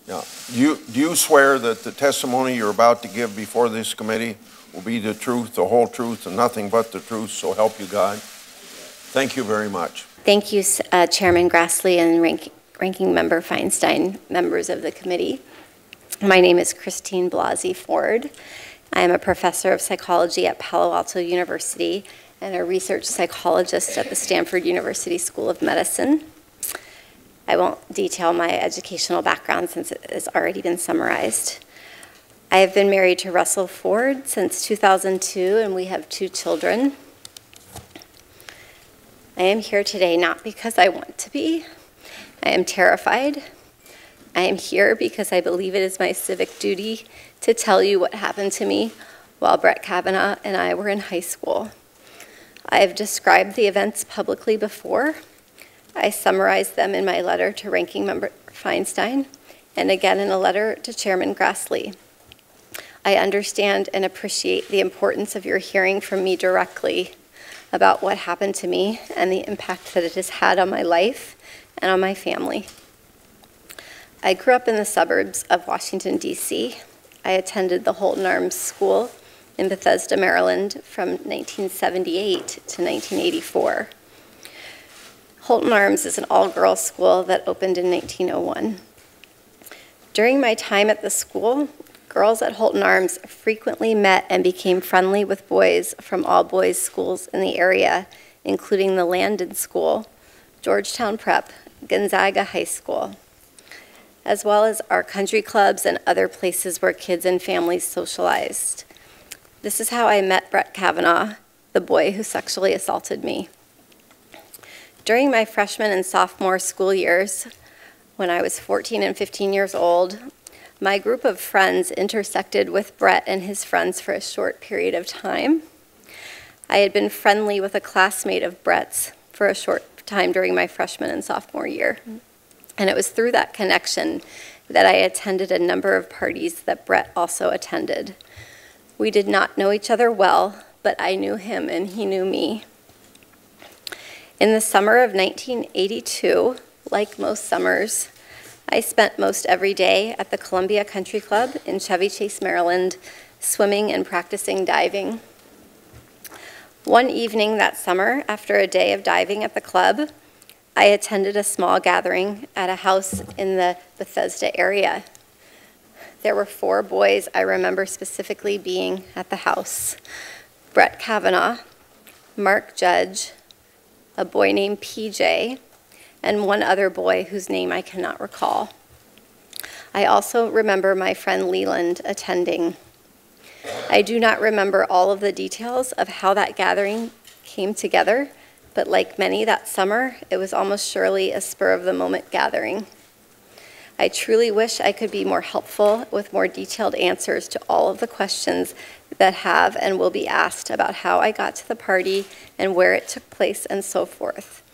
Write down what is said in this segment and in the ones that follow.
Yeah. Do you swear that the testimony you're about to give before this committee will be the truth, the whole truth, and nothing but the truth, so help you God? Thank you very much. Thank you, Chairman Grassley and Ranking Member Feinstein, members of the committee. My name is Christine Blasey Ford. I am a professor of psychology at Palo Alto University and a research psychologist at the Stanford University School of Medicine. I won't detail my educational background since it has already been summarized. I have been married to Russell Ford since 2002, and we have 2 children. I am here today not because I want to be. I am terrified. I am here because I believe it is my civic duty to tell you what happened to me while Brett Kavanaugh and I were in high school. I have described the events publicly before. I summarized them in my letter to Ranking Member Feinstein and again in a letter to Chairman Grassley. I understand and appreciate the importance of your hearing from me directly about what happened to me and the impact that it has had on my life and on my family. I grew up in the suburbs of Washington, D.C. I attended the Holton Arms School in Bethesda, Maryland from 1978 to 1984. Holton Arms is an all-girls school that opened in 1901. During my time at the school, girls at Holton Arms frequently met and became friendly with boys from all-boys schools in the area, including the Landon School, Georgetown Prep, Gonzaga High School, as well as our country clubs and other places where kids and families socialized. This is how I met Brett Kavanaugh, the boy who sexually assaulted me. During my freshman and sophomore school years, when I was 14 and 15 years old, my group of friends intersected with Brett and his friends for a short period of time. I had been friendly with a classmate of Brett's for a short time during my freshman and sophomore year. And it was through that connection that I attended a number of parties that Brett also attended. We did not know each other well, but I knew him and he knew me. In the summer of 1982, like most summers, I spent most every day at the Columbia Country Club in Chevy Chase, Maryland, swimming and practicing diving. One evening that summer, after a day of diving at the club, I attended a small gathering at a house in the Bethesda area. There were 4 boys I remember specifically being at the house: Brett Kavanaugh, Mark Judge, a boy named PJ, and one other boy whose name I cannot recall. I also remember my friend Leland attending. I do not remember all of the details of how that gathering came together, but like many that summer, it was almost surely a spur-of-the-moment gathering. I truly wish I could be more helpful with more detailed answers to all of the questions that have and will be asked about how I got to the party and where it took place and so forth.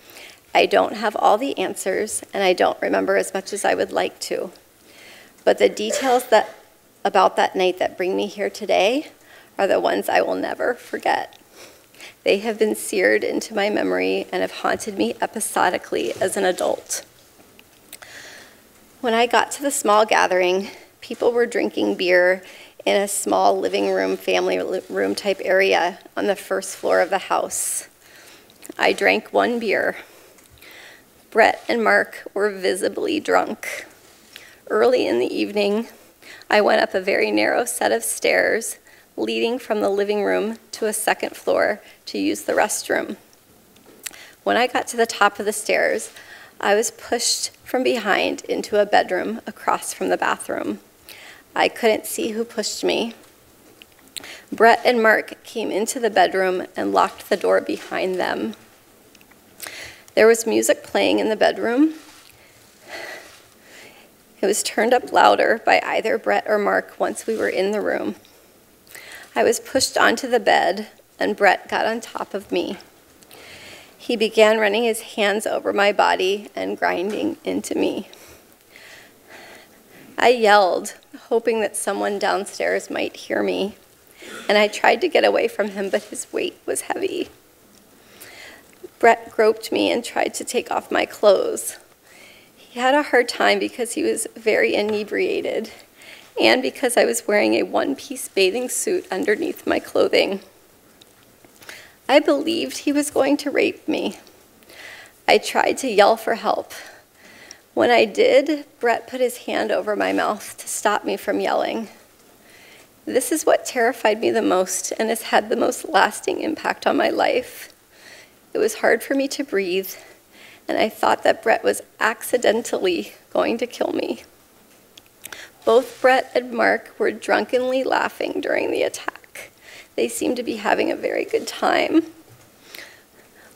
I don't have all the answers, and I don't remember as much as I would like to. But the details about that night that bring me here today are the ones I will never forget. They have been seared into my memory and have haunted me episodically as an adult. When I got to the small gathering, people were drinking beer in a small living room, family room type area on the first floor of the house. I drank 1 beer. Brett and Mark were visibly drunk. Early in the evening, I went up a very narrow set of stairs leading from the living room to a second floor to use the restroom. When I got to the top of the stairs, I was pushed from behind into a bedroom across from the bathroom. I couldn't see who pushed me. Brett and Mark came into the bedroom and locked the door behind them. There was music playing in the bedroom. It was turned up louder by either Brett or Mark once we were in the room. I was pushed onto the bed, and Brett got on top of me. He began running his hands over my body and grinding into me. I yelled, hoping that someone downstairs might hear me, and I tried to get away from him, but his weight was heavy. Brett groped me and tried to take off my clothes. He had a hard time because he was very inebriated and because I was wearing a one-piece bathing suit underneath my clothing. I believed he was going to rape me. I tried to yell for help. When I did, Brett put his hand over my mouth to stop me from yelling. This is what terrified me the most and has had the most lasting impact on my life. It was hard for me to breathe, and I thought that Brett was accidentally going to kill me. Both Brett and Mark were drunkenly laughing during the attack. They seemed to be having a very good time.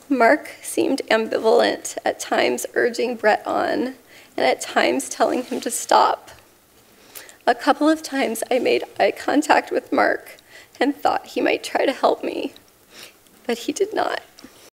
Mark seemed ambivalent, at times urging Brett on, and at times telling him to stop. A couple of times I made eye contact with Mark and thought he might try to help me, but he did not.